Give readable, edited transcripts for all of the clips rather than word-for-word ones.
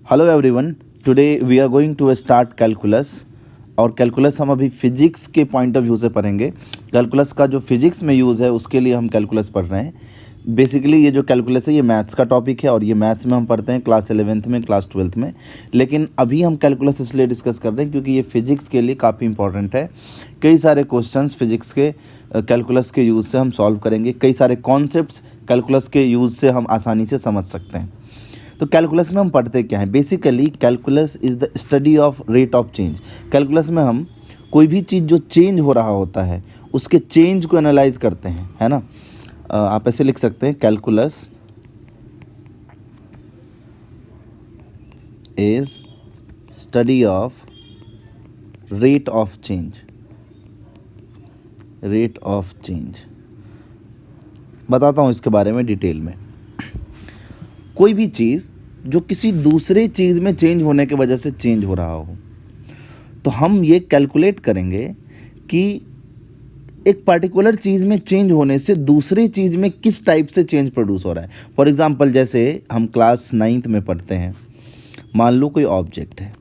Hello everyone, today we are going to start calculus. और calculus हम अभी physics के पॉइंट ऑफ व्यू से पढ़ेंगे। कैलकुलस का जो फिजिक्स में यूज़ है उसके लिए हम कैलकुलस पढ़ रहे हैं। बेसिकली ये जो कैलकुलस है ये मैथ्स का टॉपिक है और ये मैथ्स में हम पढ़ते हैं क्लास 11th में, क्लास 12th में। लेकिन अभी हम कैलकुलस इसलिए डिस्कस कर रहे हैं क्योंकि ये फिजिक्स के लिए काफ़ी इंपॉर्टेंट है। कई सारे क्वेश्चंस फिजिक्स के कैलकुलस के यूज़ से हम सॉल्व करेंगे। कई सारे कॉन्सेप्ट्स कैलकुलस के यूज़ से हम आसानी से समझ सकते हैं। तो कैलकुलस में हम पढ़ते क्या हैं? Basically calculus is the study of rate of change. Calculus में हम कोई भी चीज़ जो चेंज हो रहा होता है उसके चेंज को एनालाइज करते हैं, है ना। आप ऐसे लिख सकते हैं, calculus is study of rate of change. Rate of change बताता हूँ इसके बारे में डिटेल में। कोई भी चीज़ जो किसी दूसरे चीज़ में चेंज होने की वजह से चेंज हो रहा हो, तो हम ये कैलकुलेट करेंगे कि एक पर्टिकुलर चीज़ में चेंज होने से दूसरी चीज़ में किस टाइप से चेंज प्रोड्यूस हो रहा है। फॉर एग्जांपल जैसे हम क्लास 9th में पढ़ते हैं, मान लो कोई ऑब्जेक्ट है,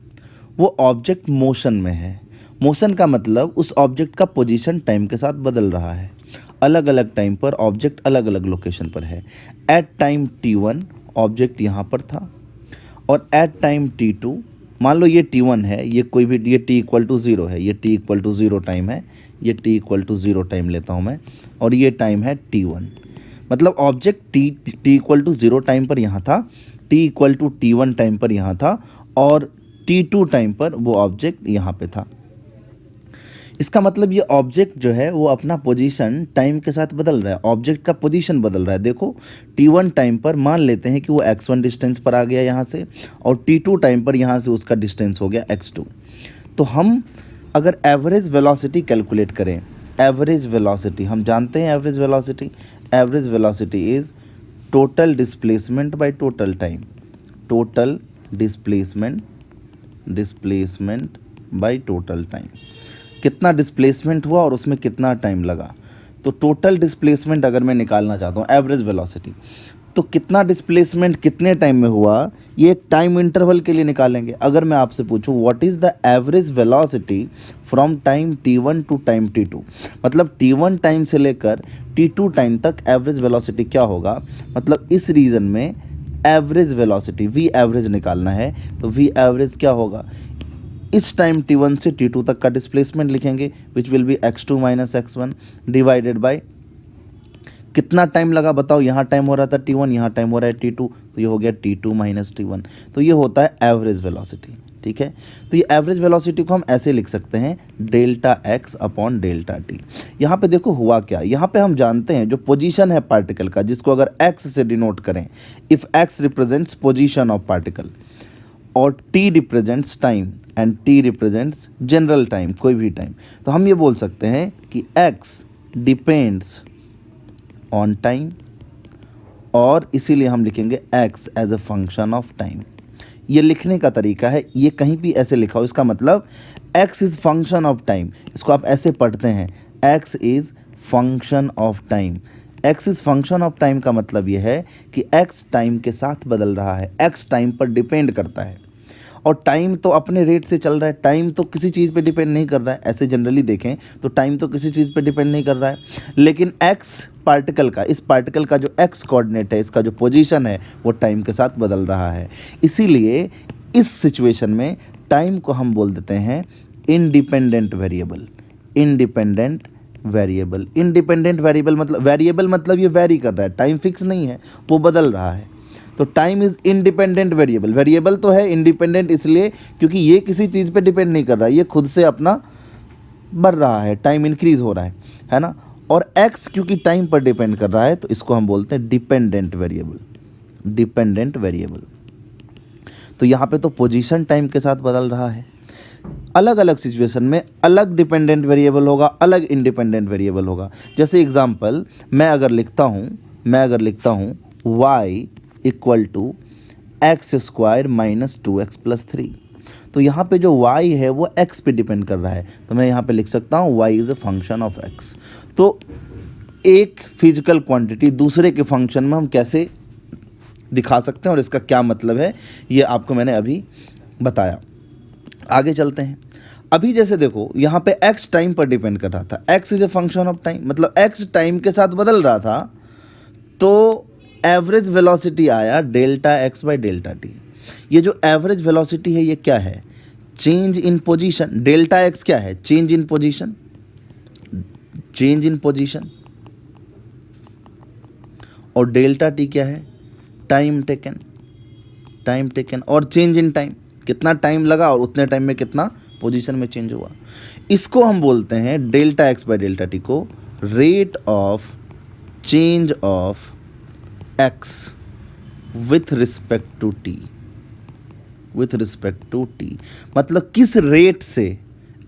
वो ऑब्जेक्ट मोशन में है। मोशन का मतलब उस ऑब्जेक्ट का पोजीशन टाइम के साथ बदल रहा है। अलग अलग टाइम पर ऑब्जेक्ट अलग अलग लोकेशन पर है। एट टाइम t1 ऑब्जेक्ट यहाँ पर था और एट टाइम t2, मान लो ये t1 है, ये कोई भी ये t=0 है, ये t=0 टाइम है, ये t=0 टाइम लेता हूँ मैं, और ये टाइम है t1। मतलब ऑब्जेक्ट t=0 टाइम पर यहाँ था, t=t1 टाइम पर यहाँ था और t2 टाइम पर वो ऑब्जेक्ट यहाँ पे था। इसका मतलब ये ऑब्जेक्ट जो है वो अपना पोजीशन टाइम के साथ बदल रहा है। ऑब्जेक्ट का पोजीशन बदल रहा है। देखो t1 टाइम पर मान लेते हैं कि वो x1 डिस्टेंस पर आ गया यहाँ से, और t2 टाइम पर यहाँ से उसका डिस्टेंस हो गया x2। तो हम अगर एवरेज वेलोसिटी कैलकुलेट करें, एवरेज वेलोसिटी हम जानते हैं, average velocity is total displacement by total time. Total displacement by total time, कितना डिस्प्लेसमेंट हुआ और उसमें कितना टाइम लगा। तो टोटल डिस्प्लेसमेंट अगर मैं निकालना चाहता हूँ, एवरेज वेलोसिटी, तो कितना डिस्प्लेसमेंट कितने टाइम में हुआ, ये एक टाइम इंटरवल के लिए निकालेंगे। अगर मैं आपसे पूछूं what is the average velocity from time t1 to time t2, मतलब t1 टाइम से लेकर t2 टाइम तक एवरेज वेलोसिटी क्या होगा, मतलब इस रीजन में एवरेज वेलोसिटी v एवरेज निकालना है, तो v एवरेज क्या होगा, इस टाइम t1 से t2 तक का डिस्प्लेसमेंट लिखेंगे, which will be x2 minus x1 divided by कितना टाइम लगा बताओ। यहाँ टाइम हो रहा था t1, यहाँ टाइम हो रहा है t2, तो ये हो गया t2 माइनस t1। तो ये होता है एवरेज वेलोसिटी। ठीक है, तो ये एवरेज वेलोसिटी को हम ऐसे लिख सकते हैं, delta x upon delta t। यहाँ पे देखो हुआ क्या, यहाँ पे हम जानते हैं जो पोजीशन है पार्टिकल का, जिसको अगर x से डिनोट करें, if x represents position of particle और t represents time and t represents general time, कोई भी टाइम, तो हम ये बोल सकते हैं कि x डिपेंड्स ऑन टाइम, और इसीलिए हम लिखेंगे x as a function of time. ये लिखने का तरीका है, ये कहीं भी ऐसे लिखा हो, इसका मतलब x is function of time. इसको आप ऐसे पढ़ते हैं, x is function of time. x is function of time का मतलब ये है कि x टाइम के साथ बदल रहा है, x टाइम पर डिपेंड करता है, और टाइम तो अपने रेट से चल रहा है, टाइम तो किसी चीज़ पे डिपेंड नहीं कर रहा है। ऐसे जनरली देखें तो टाइम तो किसी चीज़ पे डिपेंड नहीं कर रहा है, लेकिन x पार्टिकल का, इस पार्टिकल का जो x कोऑर्डिनेट है, इसका जो पोजीशन है, वो टाइम के साथ बदल रहा है। इसीलिए इस सिचुएशन में टाइम को हम बोल देते हैं इंडिपेंडेंट वेरिएबल। इंडिपेंडेंट वेरिएबल मतलब, वेरिएबल मतलब ये वेरी कर रहा है, टाइम फिक्स नहीं है, वो बदल रहा है। तो time is independent variable. Variable तो है, इंडिपेंडेंट इसलिए क्योंकि ये किसी चीज़ पे डिपेंड नहीं कर रहा है, ये खुद से अपना बढ़ रहा है, टाइम इंक्रीज़ हो रहा है ना। और x क्योंकि टाइम पर डिपेंड कर रहा है, तो इसको हम बोलते हैं डिपेंडेंट वेरिएबल। तो यहाँ पे तो पोजीशन टाइम के साथ बदल रहा है। अलग अलग सिचुएशन में अलग डिपेंडेंट वेरिएबल होगा, अलग इंडिपेंडेंट वेरिएबल होगा। जैसे एग्जांपल मैं अगर लिखता हूँ y equal to x² minus 2x plus 3, तो यहाँ पे जो y है वो x पे डिपेंड कर रहा है, तो मैं यहाँ पे लिख सकता हूँ y is a function of x। तो एक फिजिकल क्वांटिटी दूसरे के फंक्शन में हम कैसे दिखा सकते हैं और इसका क्या मतलब है ये आपको मैंने अभी बताया। आगे चलते हैं। अभी जैसे देखो यहाँ पे x टाइम पर डिपेंड कर रहा था, x is a function of time, मतलब x टाइम के साथ बदल रहा था, तो एवरेज वेलोसिटी आया delta x by delta t. ये जो एवरेज वेलोसिटी है ये क्या है? Change in position. Delta x क्या है? Change in position, change in position. और डेल्टा टी क्या है? Time taken, time taken. और चेंज इन टाइम, कितना टाइम लगा और उतने टाइम में कितना पोजीशन में चेंज हुआ। इसको हम बोलते हैं delta x by delta T को rate of change of x with respect to T, with respect to T. मतलब किस रेट से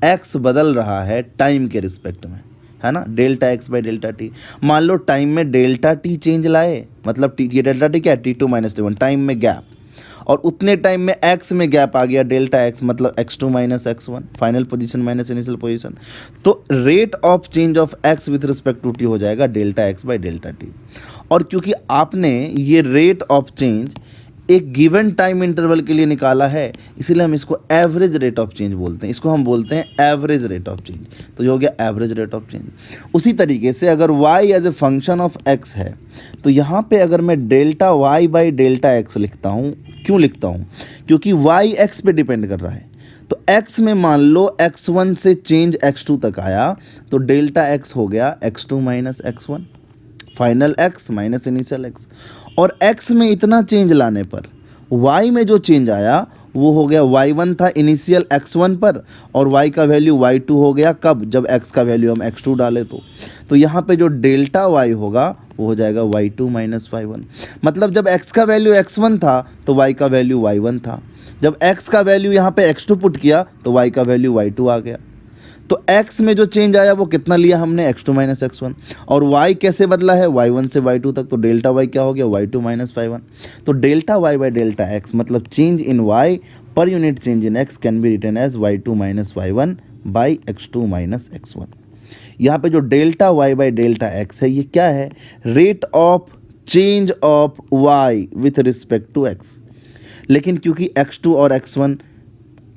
एक्स बदल रहा है टाइम के रिस्पेक्ट में, है ना, delta x by delta T. मान लो टाइम में डेल्टा टी चेंज लाए, मतलब टी, ये डेल्टा टी क्या है? T2 - T1, टाइम में गैप, और उतने टाइम में एक्स में गैप आ गया डेल्टा एक्स, मतलब x2 - x1, final position minus initial position. तो rate of change of x with respect to T हो जाएगा delta x by delta T. और क्योंकि आपने ये रेट ऑफ चेंज एक गिवन टाइम इंटरवल के लिए निकाला है, इसीलिए हम इसको एवरेज रेट ऑफ चेंज बोलते हैं। इसको हम बोलते हैं एवरेज रेट ऑफ चेंज। तो ये हो गया एवरेज रेट ऑफ चेंज। उसी तरीके से अगर y as a function of x है, तो यहाँ पे अगर मैं delta y by delta x लिखता हूँ, क्यों लिखता हूँ? क्योंकि y x पे डिपेंड कर रहा है। तो x में मान लो x1 से चेंज x2 तक आया, तो डेल्टा x हो गया x2 - x1, final x minus initial x। और x में इतना चेंज लाने पर y में जो चेंज आया वो हो गया y1 था इनिशियल x1 पर, और y का वैल्यू y2 हो गया कब? जब x का वैल्यू हम x2 डाले तो यहाँ पे जो डेल्टा y होगा वो हो जाएगा y2 - y1। मतलब जब x का वैल्यू x1 था तो y का वैल्यू y1 था, जब x का वैल्यू यहाँ पे x2 पुट किया तो y का वैल्यू y2 आ गया। तो x में जो चेंज आया वो कितना लिया हमने? x2 - x1। और y कैसे बदला है? y1 से y2 तक, तो डेल्टा y क्या हो गया? y2 - y1। तो delta y by delta x मतलब change in y per unit change in x can be written as y2 - y1 by x2 - x1। यहाँ पे जो delta y by delta x है ये क्या है? Rate of change of y with respect to x। लेकिन क्योंकि x2 और x1,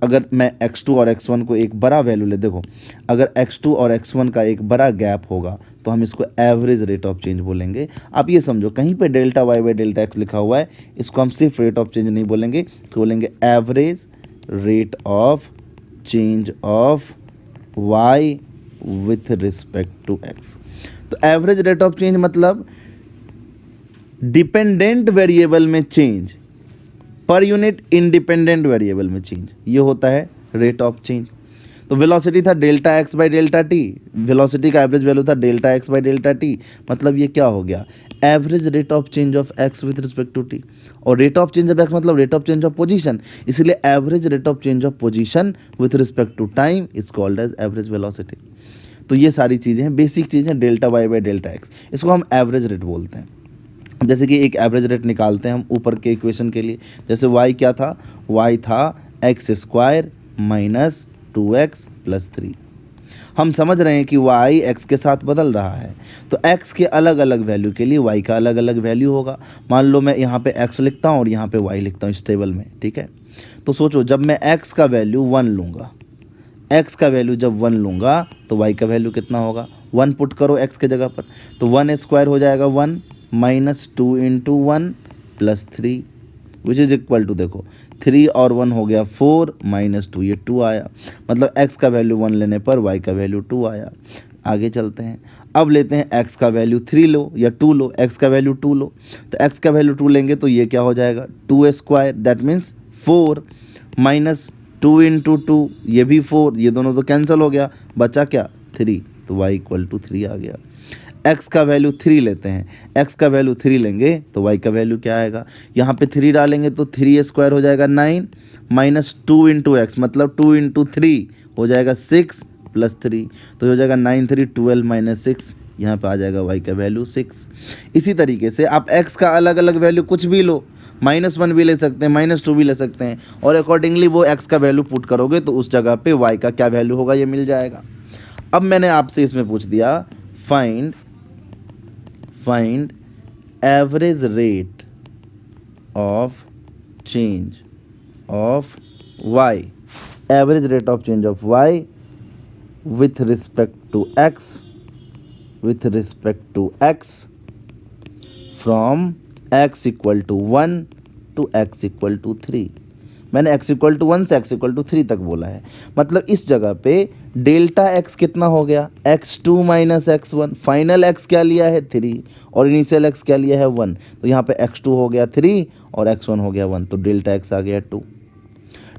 अगर मैं x2 और x1 को एक बड़ा वैल्यू ले, देखो अगर x2 और x1 का एक बड़ा गैप होगा तो हम इसको एवरेज रेट ऑफ चेंज बोलेंगे। आप ये समझो, कहीं पे delta y by delta x लिखा हुआ है, इसको हम सिर्फ रेट ऑफ चेंज नहीं बोलेंगे, तो बोलेंगे average rate of change of y with respect to x। तो एवरेज रेट ऑफ चेंज मतलब डिपेंडेंट वेरिएबल में change per unit independent variable में चेंज, ये होता है रेट ऑफ चेंज। तो वेलोसिटी था delta x by delta t, velocity का एवरेज वैल्यू था delta x by delta t, मतलब ये क्या हो गया? Average rate of change of x with respect to t. और rate of change of X मतलब rate of change of position, इसलिए average rate of change of position with respect to time is called as average velocity. तो ये सारी चीज़ें हैं, basic चीज़ें, delta Y by delta X, इसको हम एवरेज रेट बोलते हैं। जैसे कि एक एवरेज रेट निकालते हैं हम ऊपर के इक्वेशन के लिए। जैसे y क्या था? y था x² माइनस 2x प्लस 3। हम समझ रहे हैं कि y x के साथ बदल रहा है, तो x के अलग अलग वैल्यू के लिए y का अलग अलग वैल्यू होगा। मान लो मैं यहाँ पे x लिखता हूँ और यहाँ पे y लिखता हूँ इस टेबल में, ठीक है। तो सोचो जब मैं x का वैल्यू 1 लूँगा, x का वैल्यू जब 1 लूँगा तो y का वैल्यू कितना होगा? 1 पुट करो x के जगह पर, तो 1² हो जाएगा 1 minus 2 into 1 plus 3 which is equal to, देखो 3 और 1 हो गया 4 माइनस 2, ये 2 आया, मतलब x का वैल्यू 1 लेने पर y का वैल्यू 2 आया। आगे चलते हैं, अब लेते हैं x का वैल्यू 3 लो या 2 लो, x का वैल्यू 2 लो, तो x का वैल्यू 2 लेंगे तो ये क्या हो जाएगा? 2² दैट मीन्स 4 माइनस 2 इंटू 2, ये भी 4, ये दोनों तो कैंसिल हो गया, बचा क्या? 3, तो y इक्वल टू 3 आ गया। x का वैल्यू 3 लेते हैं, x का वैल्यू 3 लेंगे तो y का वैल्यू क्या आएगा? यहाँ पे 3 डालेंगे तो 3² हो जाएगा 9 माइनस 2 इंटू एक्स मतलब 2 इंटू 3 हो जाएगा 6 प्लस 3, तो हो जाएगा 9 3 12 माइनस 6, यहाँ पे आ जाएगा y का वैल्यू 6। इसी तरीके से आप x का अलग अलग वैल्यू कुछ भी लो, -1 भी ले सकते हैं, -2 भी ले सकते हैं, और अकॉर्डिंगली वो x का वैल्यू पुट करोगे तो उस जगह पे y का क्या वैल्यू होगा ये मिल जाएगा। अब मैंने आपसे इसमें पूछ दिया find average rate of change of y, average rate of change of y with respect to x from x equal to 1 to x equal to 3। मैंने x equal to 1 से x equal to 3 तक बोला है। मतलब इस जगह पे delta x कितना हो गया, x2 minus x1। Final x क्या लिया है 3 और इनिशियल x क्या लिया है 1, तो यहाँ पे x2 हो गया 3 और x1 हो गया 1, तो डेल्टा x आ गया 2।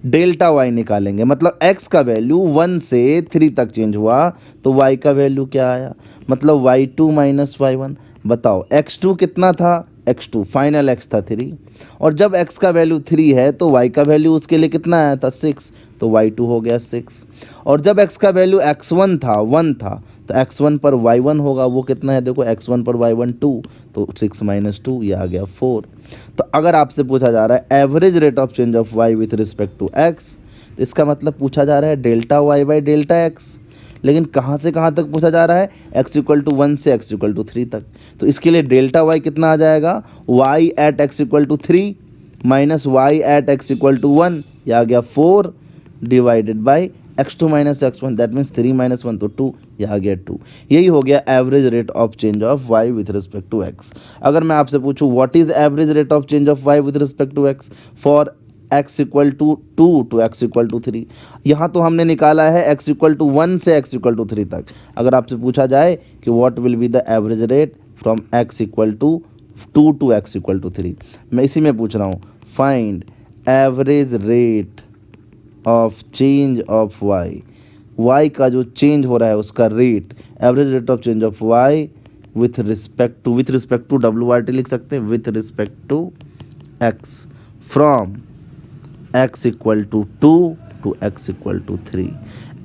डेल्टा y निकालेंगे, मतलब x का वैल्यू 1 से 3 तक चेंज हुआ तो y का वैल्यू क्या आया, मतलब y2 माइनस y1। बताओ x2 कितना था, x2 फाइनल x था 3, और जब x का वैल्यू 3 है तो y का वैल्यू उसके लिए कितना आया था 6, तो y2 हो गया 6। और जब x का वैल्यू x1 था 1 था तो x1 पर y1 होगा, वो कितना है देखो, x1 पर y1 2, तो 6 माइनस 2 ये आ गया 4। तो अगर आपसे पूछा जा रहा है average rate of change of y with respect to x, तो इसका मतलब पूछा जा रहा है delta y by delta x। लेकिन कहाँ से कहाँ तक पूछा जा रहा है, x इक्वल टू 1 से x इक्वल टू 3 तक। तो इसके लिए डेल्टा y कितना आ जाएगा, y at x equal to 3 minus y at x equal to 1, यह आ गया 4 divided by x2 minus x1, that means 3 minus 1 तो 2, यह आ गया 2। यही हो गया average rate of change of y with respect to x। अगर मैं आपसे पूछूं what is average rate of change of y with respect to x for x equal to 2 to x equal to 3, यहाँ तो हमने निकाला है x इक्वल टू 1 से x इक्वल टू 3 तक। अगर आपसे पूछा जाए कि what will be the average rate from x equal to 2 to x equal to 3, मैं इसी में पूछ रहा हूँ, find average rate of change of y का जो चेंज हो रहा है उसका rate, average rate of change of y with respect to WRT लिख सकते हैं, with respect to x from x equal to 2 to x equal to 3।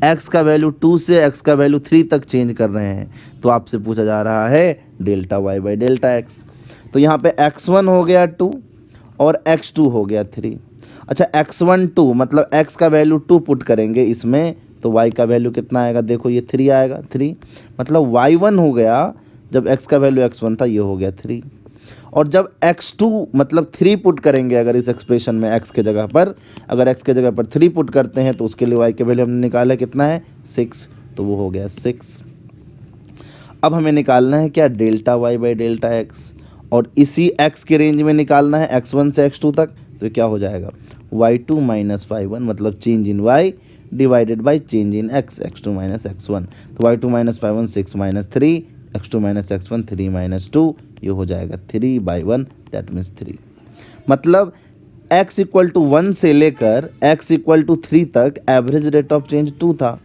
x का वैल्यू 2 से x का वैल्यू 3 तक चेंज कर रहे हैं, तो आपसे पूछा जा रहा है delta y by delta x। तो यहाँ पे x1 हो गया 2 और x2 हो गया 3। अच्छा x1 2 मतलब x का वैल्यू 2 पुट करेंगे इसमें तो y का वैल्यू कितना आएगा, देखो ये 3 आएगा, 3 मतलब y1 हो गया, जब x का वैल्यू x1 था ये हो गया 3। और जब x2 मतलब 3 पुट करेंगे, अगर इस एक्सप्रेशन में x के जगह पर, अगर x के जगह पर 3 पुट करते हैं तो उसके लिए y के वैल्यू हमने निकाला कितना है 6, तो वो हो गया 6। अब हमें निकालना है क्या, delta y by delta x, और इसी x के रेंज में निकालना है x1 से x2 तक, तो क्या हो जाएगा y2 माइनस y1 मतलब change in y divided by change in x, x2 minus x1। तो y2 minus y1 6 minus 3, x2 minus x1 3 minus 2, ये हो जाएगा 3 बाई 1, दैट मीन्स 3। मतलब x इक्वल टू 1 से लेकर x इक्वल टू 3 तक average rate of change 2 था,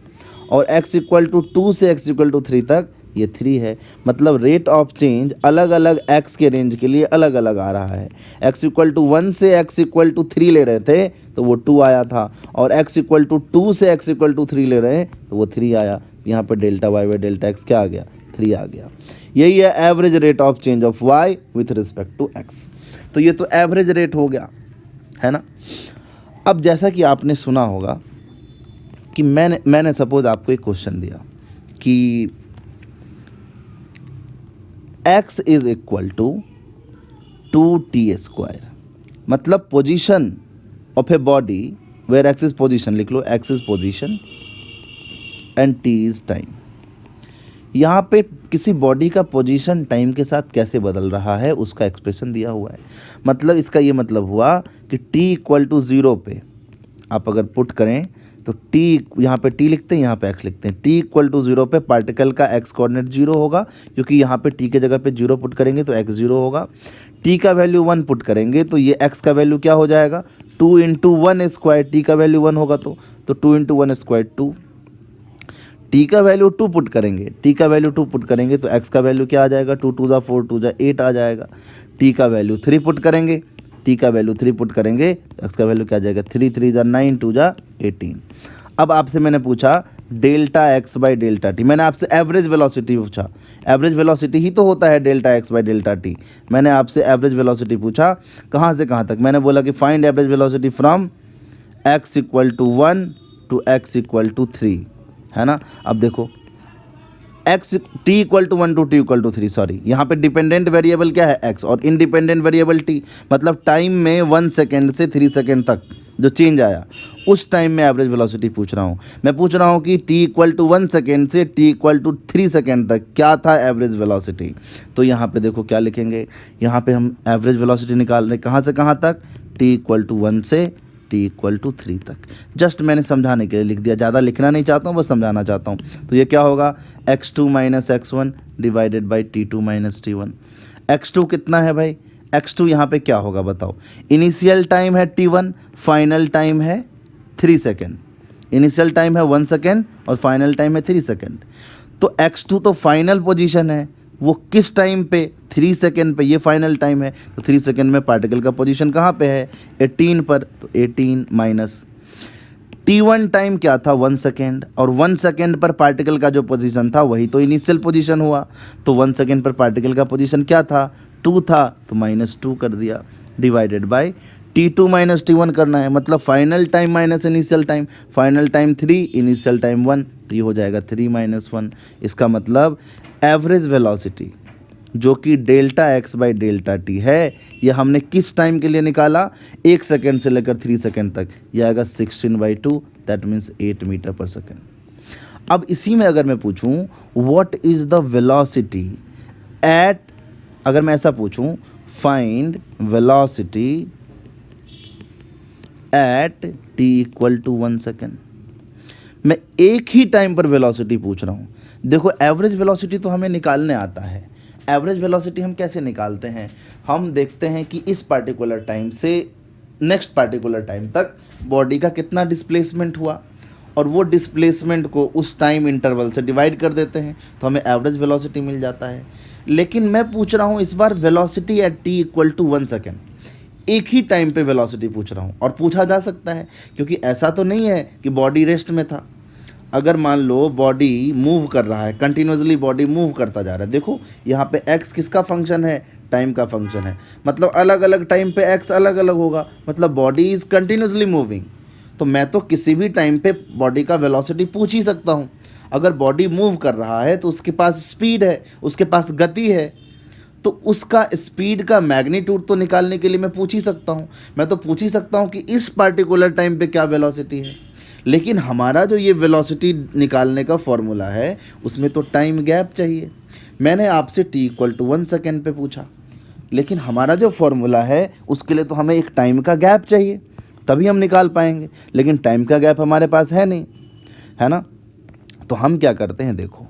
और x इक्वल टू 2 से x इक्वल टू 3 तक ये 3 है। मतलब रेट ऑफ चेंज अलग अलग x के रेंज के लिए अलग अलग आ रहा है। x इक्वल टू 1 से x इक्वल टू 3 ले रहे थे तो वो 2 आया था, और x इक्वल टू 2 से x इक्वल टू 3 ले रहे हैं तो वो 3 आया। यहाँ पर delta y by delta x क्या आ गया, 3 आ गया। यही है average rate of change of y with respect to x। तो ये तो एवरेज रेट हो गया है ना। अब जैसा कि आपने सुना होगा कि मैंने सपोज आपको एक क्वेश्चन दिया कि x is equal to 2t square, मतलब position of a body where x is position, लिख लो x is position and t is time. यहाँ पे किसी बॉडी का पोजीशन टाइम के साथ कैसे बदल रहा है उसका एक्सप्रेशन दिया हुआ है। मतलब इसका ये मतलब हुआ कि t इक्वल टू 0 पे आप अगर पुट करें तो t, यहाँ पे t लिखते हैं, यहाँ पे x लिखते हैं। t इक्वल टू 0 पे पार्टिकल का x कोऑर्डिनेट 0 होगा, क्योंकि यहाँ पे t के जगह पे 0 पुट करेंगे तो x 0 होगा। t का वैल्यू 1 पुट करेंगे तो ये x का वैल्यू क्या हो जाएगा, 2 इंटू 1 स्क्वायर, t का वैल्यू 1 होगा तो 2 इंटू 1 स्क्वायर 2। t का वैल्यू 2 पुट करेंगे, t का वैल्यू 2 पुट करेंगे तो x का वैल्यू क्या आ जाएगा, 2 2 जा 4 2 जा 8 आ जाएगा। t का वैल्यू 3 पुट करेंगे, t का वैल्यू 3 पुट करेंगे तो x का वैल्यू क्या आ जाएगा, 3 3 जा 9 2 जा 18। अब आपसे मैंने पूछा delta x by delta T, मैंने आपसे एवरेज वेलोसिटी पूछा। एवरेज वेलोसिटी ही तो होता है delta x by delta T. मैंने आपसे एवरेज वेलोसिटी पूछा, कहाँ से कहाँ तक, मैंने बोला कि find average velocity from x equal to 1 to x equal to 3, है ना। अब देखो x t equal to 1 to t equal to 3, sorry यहाँ पे डिपेंडेंट वेरिएबल क्या है एक्स और इंडिपेंडेंट वेरिएबल टी, मतलब टाइम में 1 सेकेंड से 3 सेकेंड तक जो चेंज आया उस टाइम में एवरेज वेलोसिटी पूछ रहा हूँ। मैं पूछ रहा हूँ कि टी इक्वल टू 1 सेकेंड से टी इक्वल टू 3 सेकेंड तक क्या था एवरेज वेलोसिटी। तो यहाँ पे देखो क्या लिखेंगे, यहाँ पे हम एवरेज वेलोसिटी निकाल रहे हैं कहाँ से कहाँ तक, टी इक्वल टू 1 से टी इक्वल टू 3 तक। जस्ट मैंने समझाने के लिए लिख दिया, ज़्यादा लिखना नहीं चाहता हूँ, बस समझाना चाहता हूँ। तो ये क्या होगा, x2 minus x1 divided by t2 minus t1। x2 कितना है भाई, x2 यहाँ पे क्या होगा बताओ, इनिशियल टाइम है t1, फाइनल टाइम है 3 सेकेंड। इनिशियल टाइम है 1 सेकेंड और फाइनल टाइम है 3 सेकेंड। तो x2 तो फाइनल पोजीशन है, वो किस टाइम पे, 3 सेकेंड पे, ये फाइनल टाइम है। तो 3 सेकेंड में पार्टिकल का पोजीशन कहाँ पे है, 18 पर। तो 18 माइनस t1 टाइम क्या था 1 सेकेंड, और 1 सेकेंड पर पार्टिकल का जो पोजीशन था वही तो इनिशियल पोजीशन हुआ। तो 1 सेकेंड पर पार्टिकल का पोजीशन क्या था, 2 था, तो -2 कर दिया, divided by t2 minus t1 करना है, मतलब final time minus initial time, final time 3, initial time 1, तो ये हो जाएगा 3 - 1। इसका मतलब एवरेज वेलोसिटी जो कि delta x by delta T है, ये हमने किस टाइम के लिए निकाला, 1 सेकेंड से लेकर 3 सेकेंड तक, ये आएगा 16/2, that means 8 metre per second. अब इसी में अगर मैं पूछूं what is the velocity at, अगर मैं ऐसा पूछूं find velocity at T equal to 1 second, मैं एक ही टाइम पर वेलोसिटी पूछ रहा हूँ। देखो एवरेज वेलोसिटी तो हमें निकालने आता है। एवरेज वेलोसिटी हम कैसे निकालते हैं, हम देखते हैं कि इस पार्टिकुलर टाइम से नेक्स्ट पार्टिकुलर टाइम तक बॉडी का कितना डिस्प्लेसमेंट हुआ, और वो डिस्प्लेसमेंट को उस टाइम इंटरवल से डिवाइड कर देते हैं, तो हमें एवरेज वेलोसिटी मिल जाता है। लेकिन मैं पूछ रहा हूँ इस बार velocity at T equal to 1 second, एक ही टाइम पे वेलोसिटी पूछ रहा हूँ। और पूछा जा सकता है क्योंकि ऐसा तो नहीं है कि बॉडी रेस्ट में था। अगर मान लो बॉडी मूव कर रहा है, कंटिन्यूसली बॉडी मूव करता जा रहा है, देखो यहाँ पे x किसका फंक्शन है, टाइम का फंक्शन है, मतलब अलग अलग टाइम पे x अलग अलग होगा, मतलब बॉडी इज़ कंटिन्यूसली मूविंग। तो मैं तो किसी भी टाइम पे बॉडी का वेलोसिटी पूछ ही सकता हूँ। अगर बॉडी मूव कर रहा है तो उसके पास स्पीड है, उसके पास गति है, तो उसका स्पीड का मैग्नीट्यूड तो निकालने के लिए मैं पूछ ही सकता हूँ। मैं तो पूछ ही सकता हूँ कि इस पार्टिकुलर टाइम पे क्या वेलोसिटी है। लेकिन हमारा जो ये वेलोसिटी निकालने का फॉर्मूला है उसमें तो टाइम गैप चाहिए। मैंने आपसे t इक्वल टू 1 सेकेंड पे पूछा, लेकिन हमारा जो फॉर्मूला है उसके लिए तो हमें एक टाइम का गैप चाहिए, तभी हम निकाल पाएंगे। लेकिन टाइम का गैप हमारे पास है नहीं, है ना। तो हम क्या करते हैं, देखो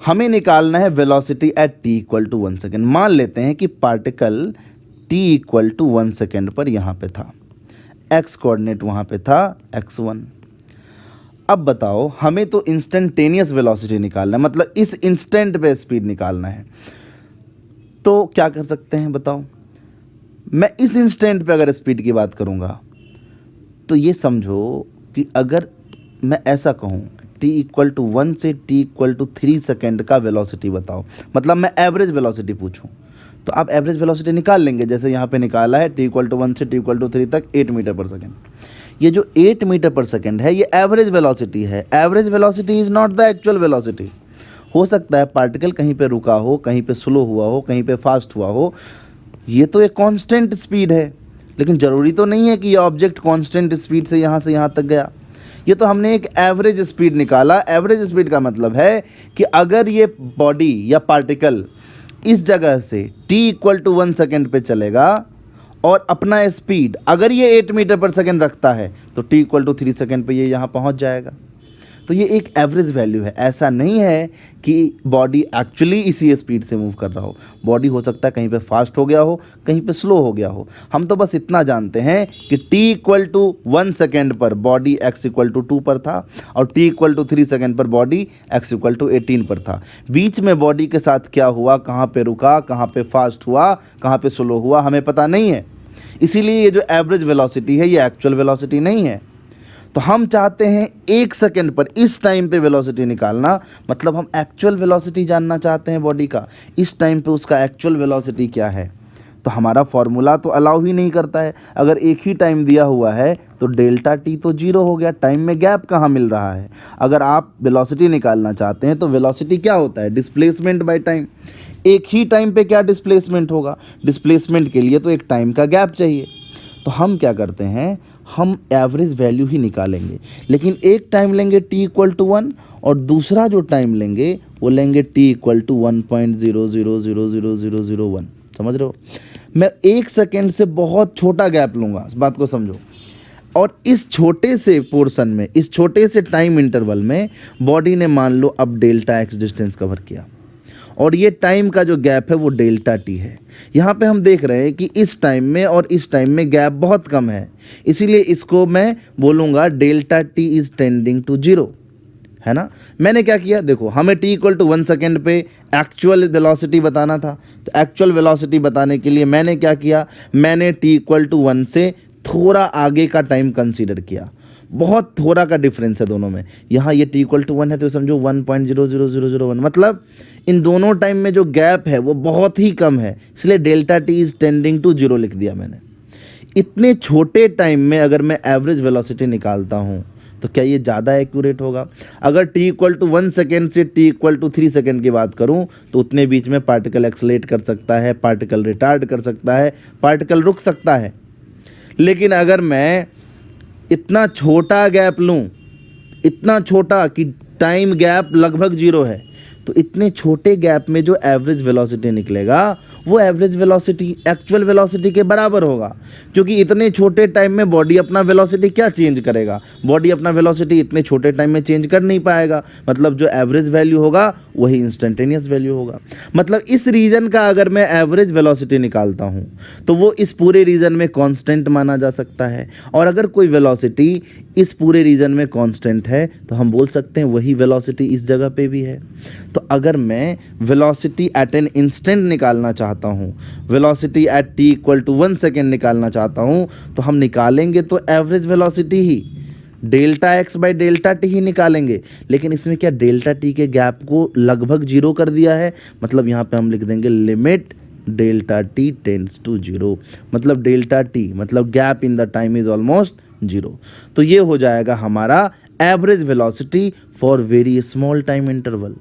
हमें निकालना है velocity at t equal to 1 second. मान लेते हैं कि particle t equal to 1 second पर यहाँ पे था, x कोऑर्डिनेट वहाँ पे था x1। अब बताओ हमें तो इंस्टेंटेनियस वेलोसिटी निकालना है, मतलब इस इंस्टेंट पे स्पीड निकालना है। तो क्या कर सकते हैं बताओ, मैं इस इंस्टेंट पे अगर स्पीड की बात करूँगा तो ये समझो कि अगर मैं ऐसा कहूँ t इक्वल टू 1 से t इक्वल टू 3 सेकेंड का वेलोसिटी बताओ, मतलब मैं एवरेज वेलोसिटी पूछूं, तो आप एवरेज वेलोसिटी निकाल लेंगे। जैसे यहाँ पे निकाला है t इक्वल टू 1 से t इक्वल टू 3 तक 8 मीटर पर सेकेंड। ये जो 8 मीटर पर सेकेंड है ये एवरेज वेलोसिटी है। Average velocity is not the actual velocity. हो सकता है पार्टिकल कहीं पे रुका हो, कहीं पे स्लो हुआ हो, कहीं पे फास्ट हुआ हो, ये तो एक कांस्टेंट स्पीड है, लेकिन ज़रूरी तो नहीं है कि ये ऑब्जेक्ट कांस्टेंट स्पीड से यहाँ तक गया। ये तो हमने एक एवरेज स्पीड निकाला। एवरेज स्पीड का मतलब है कि अगर ये बॉडी या पार्टिकल इस जगह से t इक्वल टू 1 सेकेंड पे चलेगा और अपना स्पीड अगर ये 8 मीटर पर सेकेंड रखता है तो t इक्वल टू 3 सेकेंड पे ये यहाँ पहुँच जाएगा। तो ये एक एवरेज वैल्यू है। ऐसा नहीं है कि बॉडी एक्चुअली इसी स्पीड से मूव कर रहा हो। बॉडी हो सकता है कहीं पे फास्ट हो गया हो, कहीं पे स्लो हो गया हो। हम तो बस इतना जानते हैं कि t इक्वल टू 1 सेकेंड पर बॉडी x इक्वल टू 2 पर था और t इक्वल टू 3 सेकेंड पर बॉडी x इक्वल टू 18 पर था। बीच में बॉडी के साथ क्या हुआ, कहाँ पे रुका, कहाँ पे फास्ट हुआ, कहाँ पे स्लो हुआ, हमें पता नहीं है। इसीलिए ये जो एवरेज वेलोसिटी है ये एक्चुअल वेलोसिटी नहीं है। तो हम चाहते हैं 1 सेकेंड पर इस टाइम पे वेलोसिटी निकालना, मतलब हम एक्चुअल वेलोसिटी जानना चाहते हैं बॉडी का, इस टाइम पे उसका एक्चुअल वेलोसिटी क्या है। तो हमारा फॉर्मूला तो अलाउ ही नहीं करता है। अगर एक ही टाइम दिया हुआ है तो डेल्टा टी तो जीरो हो गया, टाइम में गैप कहाँ मिल रहा है। अगर आप वेलोसिटी निकालना चाहते हैं तो वेलोसिटी क्या होता है, डिस्प्लेसमेंट बाय टाइम। एक ही टाइम पे क्या डिस्प्लेसमेंट होगा, डिस्प्लेसमेंट के लिए तो एक टाइम का गैप चाहिए। तो हम क्या करते हैं, हम एवरेज वैल्यू ही निकालेंगे, लेकिन एक टाइम लेंगे t इक्वल टू 1 और दूसरा जो टाइम लेंगे वो लेंगे t इक्वल टू 1.00000001। समझ रहे हो, मैं 1 सेकेंड से बहुत छोटा गैप लूँगा, इस बात को समझो। और इस छोटे से पोर्शन में, इस छोटे से टाइम इंटरवल में बॉडी ने मान लो अब डेल्टा एक्स डिस्टेंस कवर किया और ये टाइम का जो गैप है वो डेल्टा टी है। यहाँ पे हम देख रहे हैं कि इस टाइम में और इस टाइम में गैप बहुत कम है, इसीलिए इसको मैं बोलूँगा delta t is tending to zero, है ना। मैंने क्या किया, देखो हमें t इक्वल टू 1 सेकेंड पे एक्चुअल वेलोसिटी बताना था, तो एक्चुअल वेलोसिटी बताने के लिए मैंने क्या किया, मैंने t इक्वल टू 1 से थोड़ा आगे का टाइम कंसीडर किया। बहुत थोड़ा का डिफरेंस है दोनों में, यहाँ ये t इक्वल टू 1 है तो समझो 1.00001, मतलब इन दोनों टाइम में जो गैप है वो बहुत ही कम है, इसलिए delta t is tending to zero लिख दिया मैंने। इतने छोटे टाइम में अगर मैं एवरेज वेलोसिटी निकालता हूँ तो क्या ये ज़्यादा एक्यूरेट होगा। अगर t इक्वल टू 1 सेकेंड से t इक्वल टू 3 सेकेंड की बात करूं तो उतने बीच में पार्टिकल एक्सलेट कर सकता है, पार्टिकल रिटार्ड कर सकता है, पार्टिकल रुक सकता है। लेकिन अगर मैं इतना छोटा गैप लूं, इतना छोटा कि टाइम गैप लगभग जीरो है, तो इतने छोटे गैप में जो एवरेज वेलोसिटी निकलेगा वो एवरेज वेलोसिटी एक्चुअल वेलोसिटी के बराबर होगा, क्योंकि इतने छोटे टाइम में बॉडी अपना वेलोसिटी क्या चेंज करेगा, बॉडी अपना वेलोसिटी इतने छोटे टाइम में चेंज कर नहीं पाएगा। मतलब जो एवरेज वैल्यू होगा वही इंस्टेंटेनियस वैल्यू होगा। मतलब इस रीजन का अगर मैं एवरेज वेलोसिटी निकालता हूँ तो वो इस पूरे रीजन में कांस्टेंट माना जा सकता है, और अगर कोई वेलोसिटी इस पूरे रीजन में कांस्टेंट है तो हम बोल सकते हैं वही वेलोसिटी इस जगह पे भी है। तो अगर मैं वेलोसिटी एट एन इंस्टेंट निकालना चाहता हूँ, velocity at t equal to 1 second निकालना चाहता हूँ, तो हम निकालेंगे तो एवरेज वेलोसिटी ही delta x by delta T ही निकालेंगे। लेकिन इसमें क्या डेल्टा टी के गैप को लगभग जीरो कर दिया है, मतलब यहाँ पे हम लिख देंगे limit delta t tends to zero, मतलब डेल्टा टी मतलब gap in the time is almost zero. तो ये हो जाएगा हमारा average velocity for very small time interval.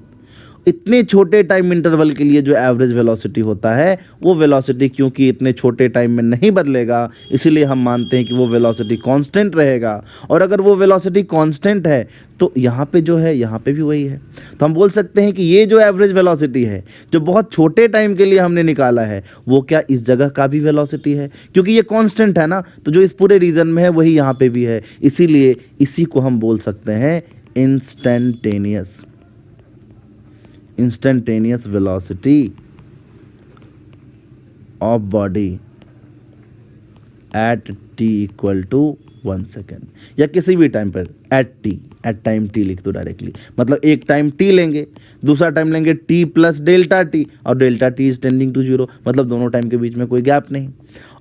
इतने छोटे टाइम इंटरवल के लिए जो एवरेज वेलोसिटी होता है वो वेलोसिटी क्योंकि इतने छोटे टाइम में नहीं बदलेगा, इसीलिए हम मानते हैं कि वो वेलोसिटी कांस्टेंट रहेगा। और अगर वो वेलोसिटी कांस्टेंट है तो यहाँ पे जो है यहाँ पे भी वही है। तो हम बोल सकते हैं कि ये जो एवरेज वेलोसिटी है जो बहुत छोटे टाइम के लिए हमने निकाला है वो क्या इस जगह का भी वेलोसिटी है, क्योंकि ये कांस्टेंट है ना, तो जो इस पूरे रीजन में है वही यहाँ पे भी है, इसीलिए इसी को हम बोल सकते हैं instantaneous velocity of body at t equal to 1 second, या किसी भी टाइम पर एट टाइम t लिख दो डायरेक्टली। मतलब एक टाइम t लेंगे, दूसरा टाइम लेंगे t प्लस डेल्टा टी, और delta t is tending to zero, मतलब दोनों टाइम के बीच में कोई गैप नहीं।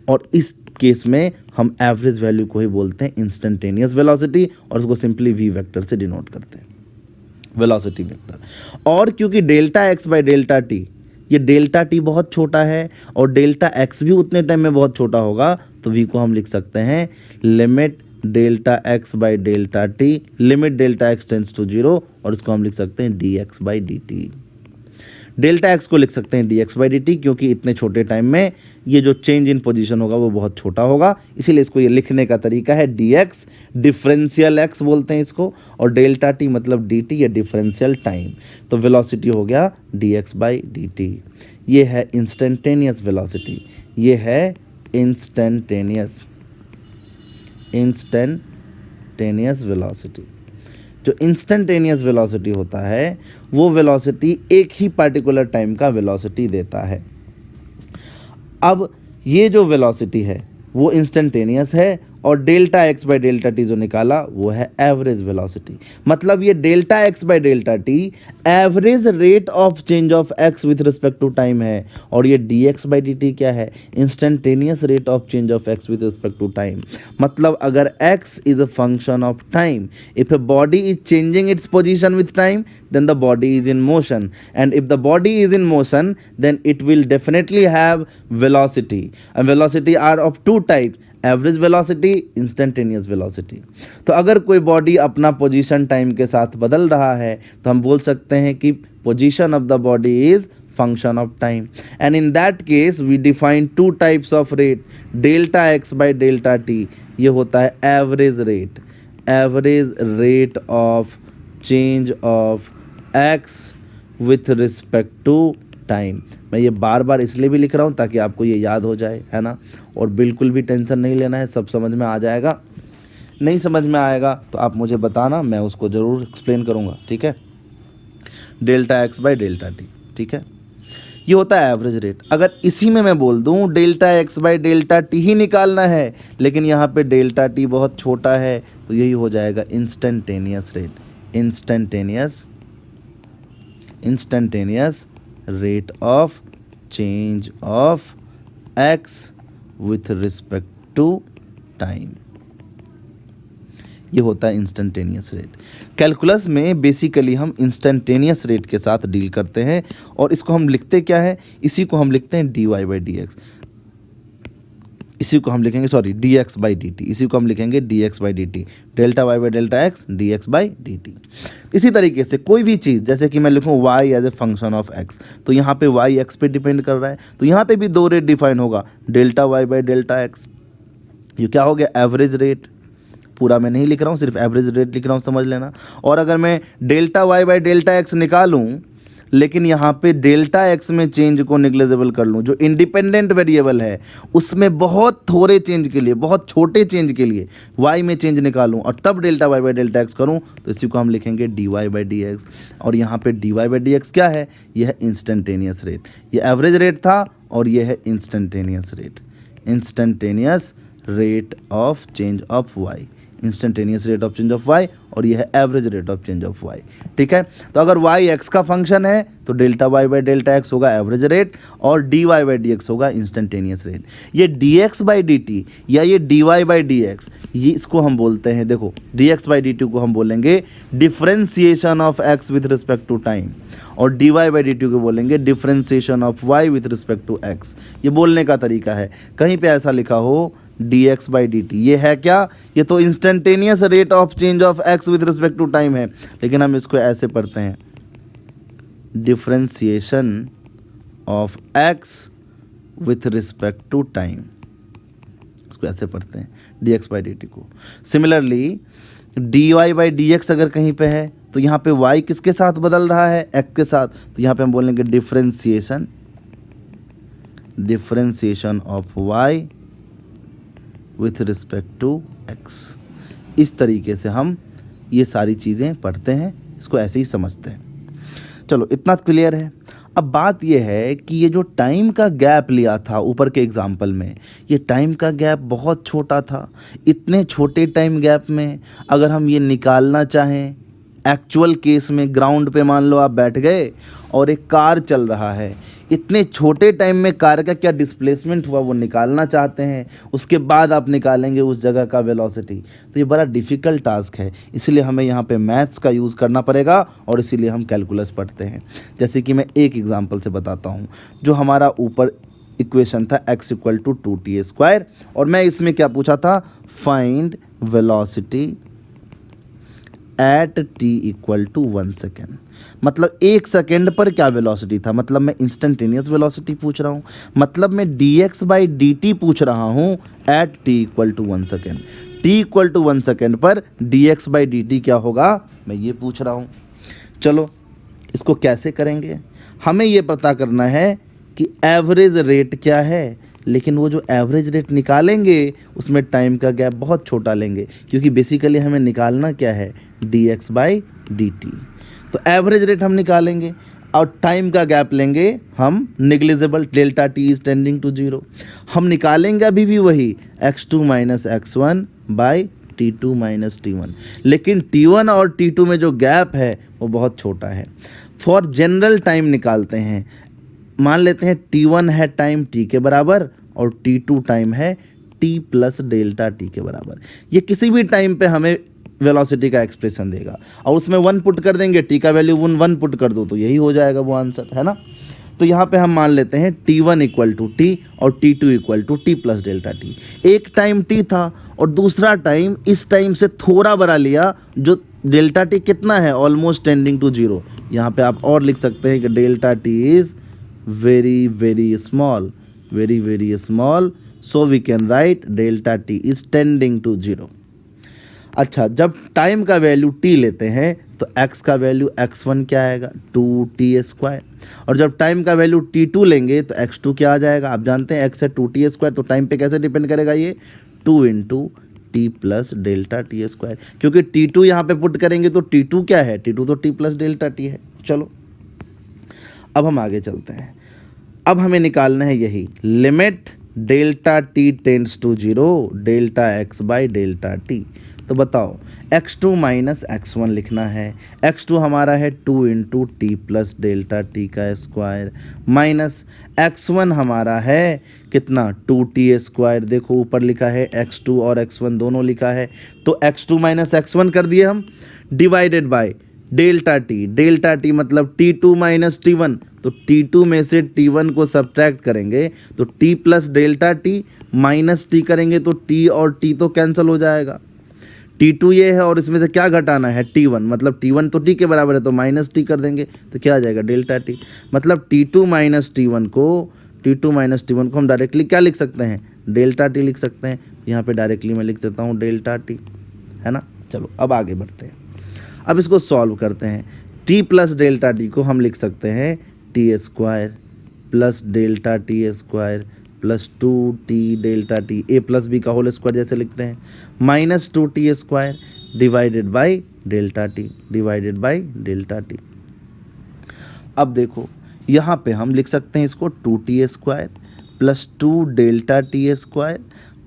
और इस केस में हम एवरेज वैल्यू को ही बोलते हैं इंस्टेंटेनियस वेलोसिटी, और उसको सिंपली v वेक्टर से डिनोट करते हैं, वेलोसिटी वेक्टर। और क्योंकि delta x by delta t, ये डेल्टा टी बहुत छोटा है और डेल्टा एक्स भी उतने टाइम में बहुत छोटा होगा, तो v को हम लिख सकते हैं limit delta x by delta t, limit delta x tends to zero, और इसको हम लिख सकते हैं D x by D t. Delta x को लिख सकते हैं D x by D t, क्योंकि इतने छोटे टाइम में ये जो चेंज इन पोजीशन होगा वो बहुत छोटा होगा, इसीलिए इसको ये लिखने का तरीका है डी एक्स, डिफरेंशियल एक्स बोलते हैं इसको, और डेल्टा टी मतलब डी टी, या डिफरेंशियल टाइम। तो वेलोसिटी हो गया D x by D T. ये है इंस्टेंटेनियस वेलोसिटी, ये है इंस्टेंटेनियस वेलोसिटी। जो इंस्टेंटेनियस वेलोसिटी होता है वो वेलोसिटी एक ही पार्टिकुलर टाइम का वेलोसिटी देता है। अब ये जो वेलोसिटी है वो इंस्टेंटेनियस है और delta x by delta t जो निकाला वो है एवरेज वेलोसिटी। मतलब ये delta x by delta t average rate of change of x with respect to time है, और ये D x by D t क्या है, instantaneous rate of change of x with respect to time. मतलब अगर x is a function of time, if a body is changing its position with time, then the body is in motion, and if the body is in motion then it will definitely have velocity, and velocity are of two types, average velocity, instantaneous velocity. तो अगर कोई body अपना position time के साथ बदल रहा है तो हम बोल सकते हैं कि position of the body is function of time, and in that case we define two types of rate, delta x by delta t, ये होता है average rate of change of x with respect to time. मैं ये बार बार इसलिए भी लिख रहा हूँ ताकि आपको ये याद हो जाए, है ना, और बिल्कुल भी टेंशन नहीं लेना है, सब समझ में आ जाएगा। नहीं समझ में आएगा तो आप मुझे बताना, मैं उसको ज़रूर एक्सप्लेन करूँगा, ठीक है। Delta x by delta T, ठीक है, ये होता है एवरेज रेट। अगर इसी में मैं बोल दूँ delta x by delta T ही निकालना है, लेकिन यहाँ पे डेल्टा टी बहुत छोटा है, तो यही हो जाएगा instantaneous rate, instantaneous rate of change of x with respect to time, ये होता है इंस्टेंटेनियस रेट। कैलकुलस में बेसिकली हम इंस्टेंटेनियस रेट के साथ डील करते हैं, और इसको हम लिखते क्या है, इसी को हम लिखते हैं d Y by D x, इसी को हम लिखेंगे sorry d x by D t, इसी को हम लिखेंगे d x by D t, delta Y by delta x d x by D t. इसी तरीके से कोई भी चीज़, जैसे कि मैं लिखूँ y as a function of x, तो यहाँ पे वाई एक्स पे डिपेंड कर रहा है, तो यहाँ पे भी दो रेट डिफाइन होगा, delta Y by delta x, ये क्या हो गया एवरेज रेट। पूरा मैं नहीं लिख रहा हूँ, सिर्फ एवरेज रेट लिख रहा हूँ, समझ लेना। और अगर मैं delta Y by delta x निकालूँ, लेकिन यहाँ पे डेल्टा एक्स में चेंज को निग्लेजेबल कर लूँ, जो इंडिपेंडेंट वेरिएबल है उसमें बहुत थोड़े चेंज के लिए, बहुत छोटे चेंज के लिए वाई में चेंज निकालूँ, और तब delta Y by delta x करूँ, तो इसी को हम लिखेंगे d Y by D x. और यहाँ पे d Y by D x क्या है, यह है इंस्टेंटेनियस रेट, ये एवरेज रेट था, और ये है instantaneous rate of change of y, instantaneous rate of change of y, और ये है average rate of change of y, ठीक है। तो अगर वाई एक्स का फंक्शन है तो delta Y by delta X होगा एवरेज रेट, और D Y by D X होगा इंस्टेंटेनियस रेट। ये D x by D T या ये D Y by D X, ये इसको हम बोलते हैं, देखो D x by D T को हम बोलेंगे differentiation of x with respect to time, और D Y by D T को बोलेंगे differentiation of Y with respect to x. ये बोलने का तरीका है, कहीं पे ऐसा लिखा हो D x by D T, ये है क्या, ये तो instantaneous rate of change of x with respect to time है, लेकिन हम इसको ऐसे पढ़ते हैं differentiation of x with respect to time, इसको ऐसे पढ़ते हैं D x by D T को। Similarly D Y by D X अगर कहीं पे है तो यहाँ पे वाई किसके साथ बदल रहा है, एक्स के साथ, तो यहाँ पे हम बोलेंगे differentiation of Y with respect to x. इस तरीके से हम ये सारी चीज़ें पढ़ते हैं, इसको ऐसे ही समझते हैं। चलो इतना क्लियर है। अब बात ये है कि ये जो टाइम का गैप लिया था ऊपर के एग्जाम्पल में, ये टाइम का गैप बहुत छोटा था। इतने छोटे टाइम गैप में अगर हम ये निकालना चाहें, एक्चुअल केस में ग्राउंड पे मान लो आप बैठ गए और एक कार चल रहा है, इतने छोटे टाइम में कार का क्या डिस्प्लेसमेंट हुआ वो निकालना चाहते हैं, उसके बाद आप निकालेंगे उस जगह का वेलोसिटी, तो ये बड़ा डिफ़िकल्ट टास्क है। इसलिए हमें यहाँ पे मैथ्स का यूज़ करना पड़ेगा, और इसीलिए हम कैलकुलस पढ़ते हैं। जैसे कि मैं एक एग्जांपल से बताता हूँ, जो हमारा ऊपर इक्वेशन था x इक्वल टू 2t², और मैं इसमें क्या पूछा था, find velocity at t equal to 1 second. मतलब 1 सेकेंड पर क्या वेलोसिटी था, मतलब मैं इंस्टेंटेनियस वेलोसिटी पूछ रहा हूँ, मतलब मैं dx बाई dt पूछ रहा हूँ at t equal to 1 second. t equal to 1 second पर dx बाई dt क्या होगा, मैं ये पूछ रहा हूँ। चलो इसको कैसे करेंगे, हमें ये पता करना है कि एवरेज रेट क्या है, लेकिन वो जो एवरेज रेट निकालेंगे उसमें टाइम का गैप बहुत छोटा लेंगे, क्योंकि बेसिकली हमें निकालना क्या है, dx बाई dt। तो एवरेज रेट हम निकालेंगे, और टाइम का गैप लेंगे हम negligible, delta t is tending to zero. हम निकालेंगे अभी भी वही x2 minus x1 by t2 minus t1, लेकिन t1 और t2 में जो गैप है वो बहुत छोटा है। फॉर जनरल टाइम निकालते हैं, मान लेते हैं t1 है टाइम t के बराबर और t2 टाइम है t प्लस डेल्टा टी के बराबर। ये किसी भी टाइम पे हमें वेलोसिटी का एक्सप्रेशन देगा और उसमें 1 पुट कर देंगे, t का वैल्यू 1 पुट कर दो तो यही हो जाएगा वो आंसर, है ना। तो यहाँ पे हम मान लेते हैं t1 इक्वल टू टी और t2 equal to t plus delta t. एक टाइम t था और दूसरा टाइम इस टाइम से थोड़ा बड़ा लिया, जो डेल्टा टी कितना है, ऑलमोस्ट टेंडिंग टू जीरो। यहाँ पे आप और लिख सकते हैं कि delta t is very very small, very very small, so we can write delta t is tending to zero. अच्छा, जब टाइम का वैल्यू t लेते हैं तो x का वैल्यू x1 क्या आएगा, 2t²। और जब टाइम का वैल्यू t2 लेंगे तो x2 क्या आ जाएगा, आप जानते हैं x है 2t², तो टाइम पे कैसे डिपेंड करेगा ये, 2 into T plus delta t², क्योंकि t2 यहाँ पे पुट करेंगे तो t2 क्या है, t2 तो t प्लस डेल्टा टी है। चलो अब हम आगे चलते हैं। अब हमें निकालना है यही limit delta t tends to zero delta x by delta t. तो बताओ x2 माइनस x1 लिखना है। x2 हमारा है 2 into T plus delta T का स्क्वायर माइनस x1 हमारा है कितना, 2t²। देखो ऊपर लिखा है x2 और x1 दोनों लिखा है, तो x2 माइनस x1 कर दिए हम, divided by delta T. Delta t मतलब t2 माइनस t1, तो t2 में से t1 को सब्ट्रैक्ट करेंगे तो t plus delta T minus t करेंगे तो t और t तो कैंसिल हो जाएगा। t2 ये है और इसमें से क्या घटाना है, t1, मतलब t1 तो t के बराबर है तो माइनस t कर देंगे तो क्या आ जाएगा, डेल्टा टी। मतलब t2 माइनस t1 को हम डायरेक्टली क्या लिख सकते हैं, डेल्टा टी लिख सकते हैं। यहाँ पे डायरेक्टली मैं लिख देता हूँ डेल्टा टी, है ना। चलो अब आगे बढ़ते हैं, अब इसको सॉल्व करते हैं। t प्लस डेल्टा टी को हम लिख सकते हैं t² plus delta t² plus 2t delta t, a plus b का होल स्क्वायर जैसे लिखते हैं, minus 2t² divided by delta t, divided by delta t. अब देखो यहाँ पे हम लिख सकते हैं इसको 2t² plus 2 delta t²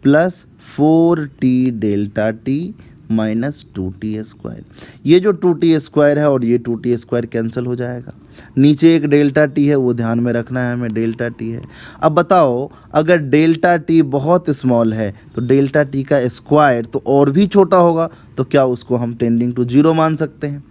plus 4t delta T minus 2t²। ये जो 2t² है और ये 2t² कैंसिल हो जाएगा। नीचे एक डेल्टा टी है, वो ध्यान में रखना है हमें, डेल्टा टी है। अब बताओ अगर डेल्टा टी बहुत स्मॉल है तो डेल्टा टी का स्क्वायर तो और भी छोटा होगा, तो क्या उसको हम टेंडिंग टू जीरो मान सकते हैं।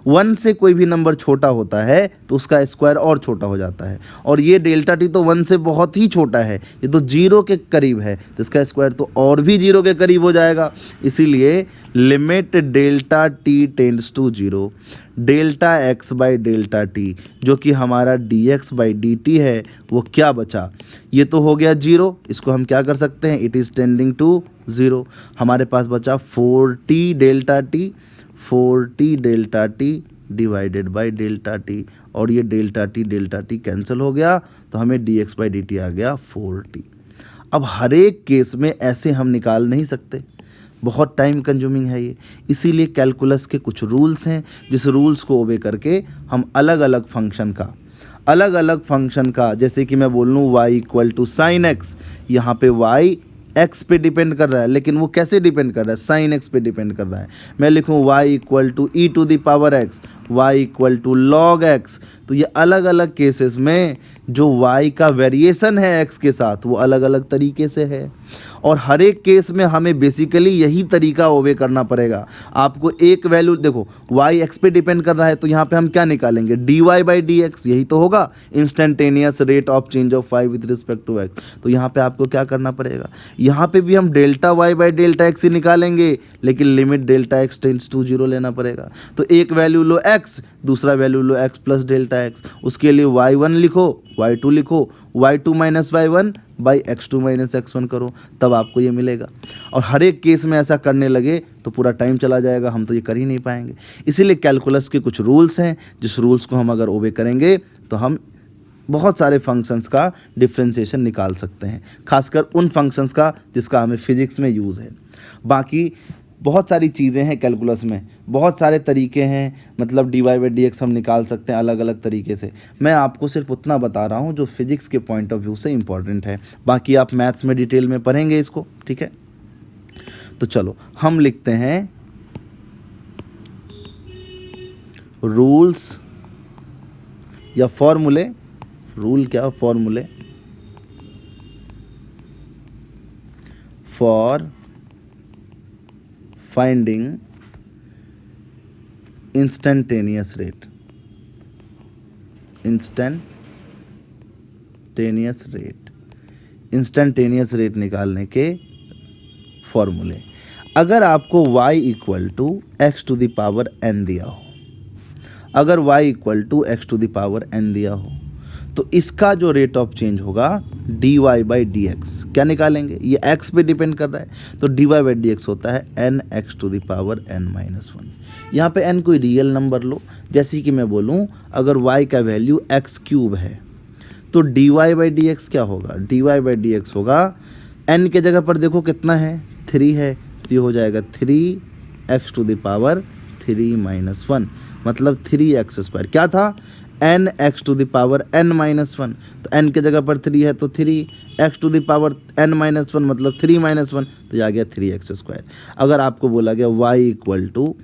1 से कोई भी नंबर छोटा होता है तो उसका स्क्वायर और छोटा हो जाता है, और ये डेल्टा टी तो 1 से बहुत ही छोटा है, ये तो जीरो के करीब है, तो इसका स्क्वायर तो और भी जीरो के करीब हो जाएगा। इसीलिए limit delta t tends to zero delta x by delta t, जो कि हमारा dx बाई dt है, वो क्या बचा, ये तो हो गया जीरो। इसको हम क्या कर सकते हैं, it is tending to zero. हमारे पास बचा 4t delta t divided by delta T, और ये डेल्टा टी कैंसिल हो गया तो हमें dx बाई dt आ गया 4t। अब हर एक केस में ऐसे हम निकाल नहीं सकते, बहुत टाइम कंज्यूमिंग है ये। इसीलिए कैलकुलस के कुछ रूल्स हैं, जिस रूल्स को ओबे करके हम अलग अलग फंक्शन का जैसे कि मैं बोल लूँ y equal to sine x, यहाँ पे y x पे डिपेंड कर रहा है, लेकिन वो कैसे डिपेंड कर रहा है, साइन x पे डिपेंड कर रहा है। मैं लिखूँ y equal to e to the power x, y equal to log x, तो ये अलग अलग केसेस में जो y का वेरिएशन है x के साथ वो अलग अलग तरीके से है, और हर एक केस में हमें बेसिकली यही तरीका ओबे करना पड़ेगा। आपको एक वैल्यू देखो y x पे डिपेंड कर रहा है, तो यहाँ पे हम क्या निकालेंगे, dy बाई dx, यही तो होगा instantaneous rate of change of y with respect to x। तो यहाँ पे आपको क्या करना पड़ेगा, यहाँ पे भी हम delta y by delta x ही निकालेंगे, लेकिन limit delta x tends to zero लेना पड़ेगा। तो एक वैल्यू लो x, दूसरा वैल्यू लो x प्लस डेल्टा x, उसके लिए y1 लिखो, y2 लिखो, y2 minus y1 by x2 minus x1 करो, तब आपको ये मिलेगा। और हर एक केस में ऐसा करने लगे तो पूरा टाइम चला जाएगा, हम तो ये कर ही नहीं पाएंगे। इसीलिए कैलकुलस के कुछ रूल्स हैं, जिस रूल्स को हम अगर ओबे करेंगे तो हम बहुत सारे फंक्शंस का डिफ्रेंशिएशन निकाल सकते हैं, खासकर उन फंक्शंस का जिसका हमें फिजिक्स में यूज़ है। बाकी बहुत सारी चीज़ें हैं कैलकुलस में, बहुत सारे तरीके हैं, मतलब dy बाई डी एक्स हम निकाल सकते हैं अलग अलग तरीके से। मैं आपको सिर्फ उतना बता रहा हूँ जो फिजिक्स के पॉइंट ऑफ व्यू से इम्पॉर्टेंट है, बाकी आप मैथ्स में डिटेल में पढ़ेंगे इसको, ठीक है। तो चलो हम लिखते हैं रूल्स या फॉर्मूले, रूल क्या, फॉर्मूले for finding instantaneous rate, instantaneous rate, instantaneous rate निकालने के फॉर्मूले। अगर आपको y equal to x to the power n दिया हो, अगर y equal to x to the power n दिया हो, तो इसका जो रेट ऑफ चेंज होगा dy बाई डी एक्स, क्या निकालेंगे, ये x पे डिपेंड कर रहा है, तो dy बाई डी एक्स होता है n x to the power n minus one. यहाँ पे n कोई रियल नंबर लो, जैसे कि मैं बोलूँ अगर y का वैल्यू x क्यूब है तो dy बाई डी एक्स क्या होगा, dy बाई डी एक्स होगा n के जगह पर देखो कितना है, 3 है, तो ये हो जाएगा 3x to the power 3 minus one, मतलब 3x स्क्वायर, क्या था nx to the power n minus one, तो n के जगह पर 3 है तो 3x to the power n minus one मतलब 3 माइनस वन, तो ये आ गया 3x स्क्वायर। अगर आपको बोला गया y इक्वल टू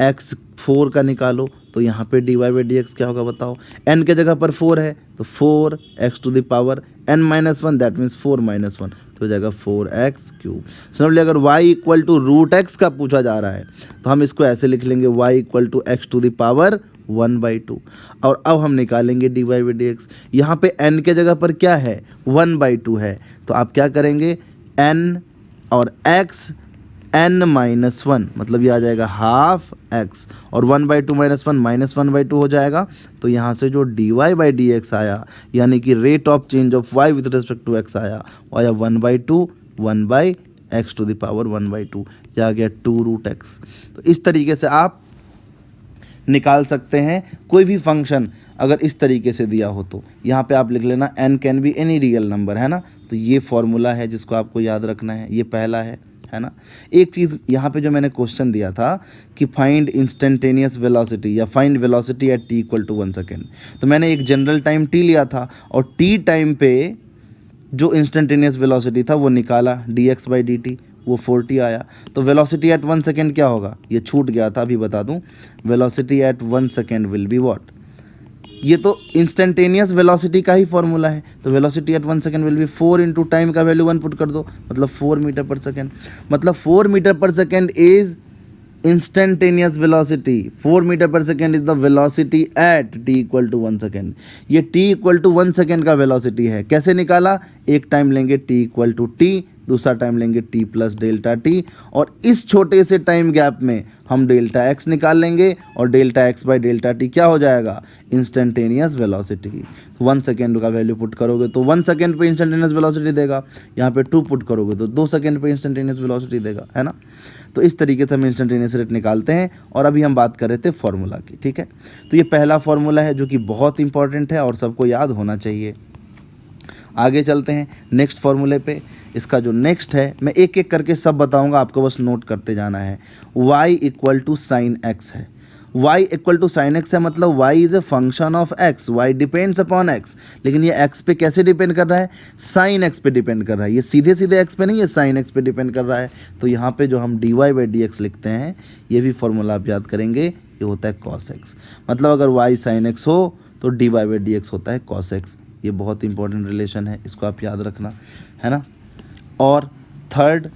x 4 का निकालो, तो यहाँ पे dy बाई डी एक्स क्या होगा बताओ, n के जगह पर 4 है तो 4x to the power n minus one, that means 4 minus one, तो हो जाएगा 4x क्यूब। सिंपली अगर y equal to root x का पूछा जा रहा है तो हम इसको ऐसे लिख लेंगे y equal to x to the power 1/2। और अब हम निकालेंगे dy बाई डी एक्स, यहाँ पे n के जगह पर क्या है 1/2 है, तो आप क्या करेंगे n और x n माइनस वन, मतलब ये आ जाएगा हाफ x, और 1/2 माइनस वन माइनस 1/2 हो जाएगा, तो यहाँ से जो dy बाई डी एक्स आया, यानी कि rate of change of y with respect to x आया, वो आया 1/2 1/x टू द पावर 1/2, यह आ गया 2 रूट एक्स। तो इस तरीके से आप निकाल सकते हैं कोई भी फंक्शन अगर इस तरीके से दिया हो तो। यहाँ पे आप लिख लेना n can be any real number, है ना, तो ये फॉर्मूला है जिसको आपको याद रखना है, ये पहला है ना। एक चीज़ यहाँ पे जो मैंने क्वेश्चन दिया था कि फाइंड इंस्टेंटेनियस वेलोसिटी या find velocity at t equal to 1 second, तो मैंने एक जनरल टाइम t लिया था और t टाइम पे जो इंस्टेंटेनियस वेलोसिटी था वो निकाला dx बाई dt, वो 40 आया। तो वेलोसिटी एट 1 सेकेंड क्या होगा, ये छूट गया था अभी बता दूं, velocity at 1 second will be what, ये तो इंस्टेंटेनियस वेलोसिटी का ही फॉर्मूला है, तो velocity at 1 second will be 4 into time का वैल्यू 1 पुट कर दो, मतलब 4 मीटर पर सेकेंड, मतलब 4 metre per second is instantaneous velocity, 4 metre per second is the velocity at t equal to 1 second. ये t equal to 1 second का velocity है, कैसे निकाला, एक टाइम लेंगे t इक्वल टू t, दूसरा टाइम लेंगे t प्लस डेल्टा टी, और इस छोटे से टाइम गैप में हम डेल्टा x निकाल लेंगे और delta x by delta T क्या हो जाएगा, इंस्टेंटेनियस वेलोसिटी। 1 सेकेंड का वैल्यू पुट करोगे तो 1 सेकेंड पे इंस्टेंटेनियस वेलोसिटी देगा, यहाँ पे 2 पुट करोगे तो 2 सेकेंड पे इंस्टेंटेनियस वेलोसिटी देगा, है ना। तो इस तरीके से हम इंस्टेंटेनियस रेट निकालते हैं, और अभी हम बात कर रहे थे फॉर्मूला की, ठीक है। तो ये पहला फॉर्मूला है जो कि बहुत इंपॉर्टेंट है और सबको याद होना चाहिए। आगे चलते हैं नेक्स्ट फार्मूले पे। इसका जो नेक्स्ट है मैं एक एक करके सब बताऊंगा, आपको बस नोट करते जाना है। y equal to sine x है, y equal to sine x है, मतलब y is a function of x, y depends upon x, लेकिन ये x पे कैसे डिपेंड कर रहा है, साइन x पे डिपेंड कर रहा है, ये सीधे सीधे x पे नहीं, ये साइन x पे डिपेंड कर रहा है। तो यहाँ पे जो हम dy बाई डी एक्स लिखते हैं, ये भी फॉर्मूला आप याद करेंगे, ये होता है cos x, मतलब अगर y साइन x हो तो dy बाई डी एक्स होता है cos x। ये बहुत इंपॉर्टेंट रिलेशन है, इसको आप याद रखना, है ना। और थर्ड,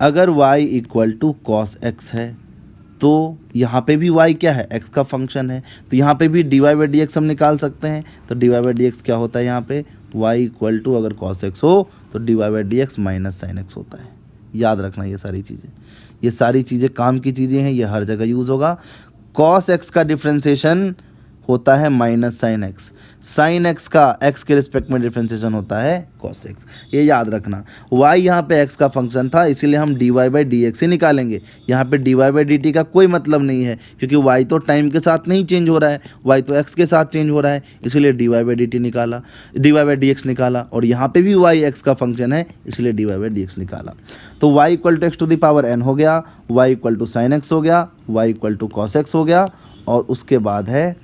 अगर y equal to cos x है तो यहाँ पे भी y क्या है, x का फंक्शन है, तो यहाँ पे भी dy बाई डी एक्स हम निकाल सकते हैं। तो dy बाई डी एक्स क्या होता है, यहाँ पे y इक्वल टू अगर cos x हो तो dy by D x minus sine x होता है। याद रखना ये सारी चीज़ें, ये सारी चीज़ें काम की चीज़ें हैं, ये हर जगह यूज़ होगा। cos x का डिफ्रेंसिएशन होता है minus sine x, sine x का एक्स के रिस्पेक्ट में डिफ्रेंसिएशन होता है कॉस एक्स। ये याद रखना, y यहाँ पे x का फंक्शन था इसीलिए हम dy बाई डी एक्स ही निकालेंगे। यहाँ पे dy बाई डी टी का कोई मतलब नहीं है क्योंकि y तो टाइम के साथ नहीं चेंज हो रहा है, y तो x के साथ चेंज हो रहा है, इसीलिए dy बाई डी टी निकाला, dy बाई डी एक्स निकाला। और यहाँ पे भी y x का फंक्शन है इसलिए dy बाई डी एक्स निकाला। तो y equal to x to the power n हो गया, y equal to sine x हो गया, y equal to cos x हो गया, और उसके बाद है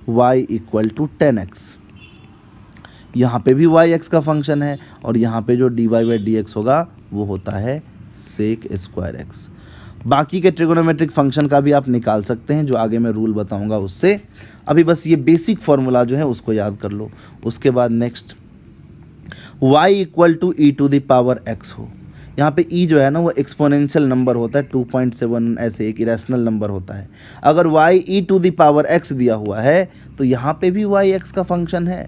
y इक्वल टू 10x। यहाँ पे भी y x का फंक्शन है और यहाँ पे जो dy बाई डी एक्स होगा वो होता है सेक स्क्वायर x। बाकी के ट्रिगोनोमेट्रिक फंक्शन का भी आप निकाल सकते हैं जो आगे मैं रूल बताऊंगा उससे। अभी बस ये बेसिक फॉर्मूला जो है उसको याद कर लो। उसके बाद next y equal to e to the power x हो। यहाँ पे e जो है ना वो एक्सपोनेंशियल नंबर होता है, 2.7 ऐसे एक इरेशनल नंबर होता है। अगर y e to the power x दिया हुआ है तो यहाँ पे भी y x का फंक्शन है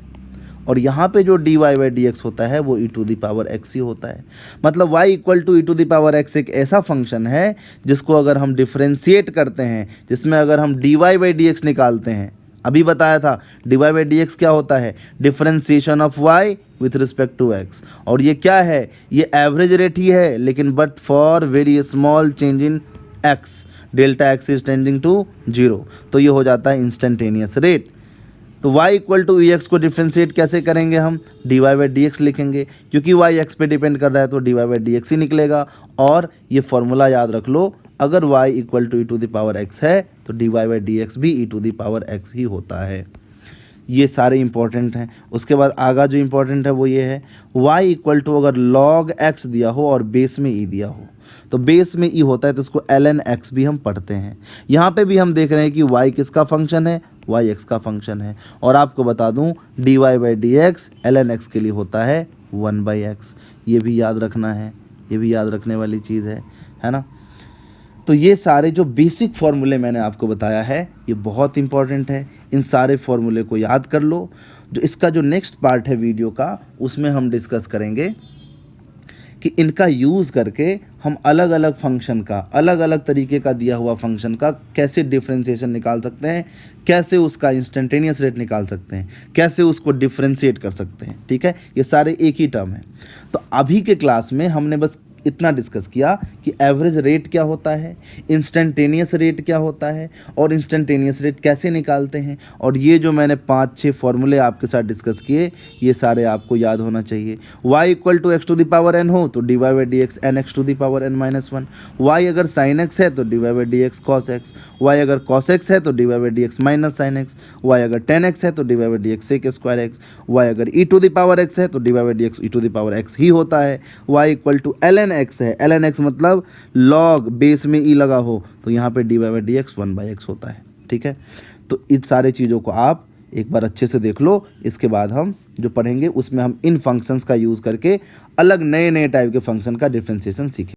और यहाँ पे जो dy बाई डी एक्स होता है वो e to the power x ही होता है। मतलब y equal to e to the power x एक ऐसा फंक्शन है जिसको अगर हम डिफ्रेंशिएट करते हैं, जिसमें अगर हम dy बाई डी एक्स निकालते हैं, अभी बताया था dy बाई डी एक्स क्या होता है, differentiation of y with respect to x। और ये क्या है, ये एवरेज रेट ही है लेकिन but for very small change in x, delta x is tending to 0, तो ये हो जाता है इंस्टेंटेनियस रेट। तो y इक्वल टू एक्स को डिफ्रेंशिएट कैसे करेंगे, हम dy बाई डी एक्स लिखेंगे क्योंकि y x पे डिपेंड कर रहा है तो dy बाई डी एक्स ही निकलेगा। और ये फॉर्मूला याद रख लो, अगर y equal to e to the power x है तो dy बाई डी एक्स भी e to the power x ही होता है। ये सारे इंपॉर्टेंट हैं। उसके बाद आगा जो इंपॉर्टेंट है वो ये है, y इक्वल टू अगर log x दिया हो और बेस में e दिया हो, तो बेस में e होता है तो उसको ln x भी हम पढ़ते हैं। यहाँ पे भी हम देख रहे हैं कि y किसका फंक्शन है, y x का फंक्शन है। और आपको बता दूँ dy by D x ln x के लिए होता है 1/x। ये भी याद रखना है, ये भी याद रखने वाली चीज़ है ना। तो ये सारे जो बेसिक फार्मूले मैंने आपको बताया है ये बहुत इंपॉर्टेंट है, इन सारे फार्मूले को याद कर लो। जो इसका जो नेक्स्ट पार्ट है वीडियो का उसमें हम डिस्कस करेंगे कि इनका यूज़ करके हम अलग अलग फंक्शन का, अलग अलग तरीके का दिया हुआ फंक्शन का कैसे डिफ्रेंशिएशन निकाल सकते हैं, कैसे उसका इंस्टेंटेनियस रेट निकाल सकते हैं, कैसे उसको डिफ्रेंशिएट कर सकते हैं। ठीक है, ये सारे एक ही टर्म है। तो अभी के क्लास में हमने बस इतना डिस्कस किया कि एवरेज रेट क्या होता है, इंस्टेंटेनियस रेट क्या होता है और इंस्टेंटेनियस रेट कैसे निकालते हैं। और ये जो मैंने 5-6 फार्मूले आपके साथ डिस्कस किए ये सारे आपको याद होना चाहिए। y equal to x to the power n हो तो dy by D x n x to the power n minus 1, y अगर साइन x है तो dy by D x cos x, y अगर कॉस x है तो dy by D x minus sine x, y अगर 10x है तो dy by D x sec square x, y अगर e to the power x है तो dy by D x e to the power x ही होता है। y equal to ln x है, ln x मतलब log बेस में e लगा हो तो यहाँ पे dy by D x 1/x होता है। ठीक है, तो इन सारे चीज़ों को आप एक बार अच्छे से देख लो। इसके बाद हम जो पढ़ेंगे उसमें हम इन फंक्शंस का यूज़ करके अलग नए नए टाइप के फंक्शन का डिफ्रेंशिएशन सीखेंगे।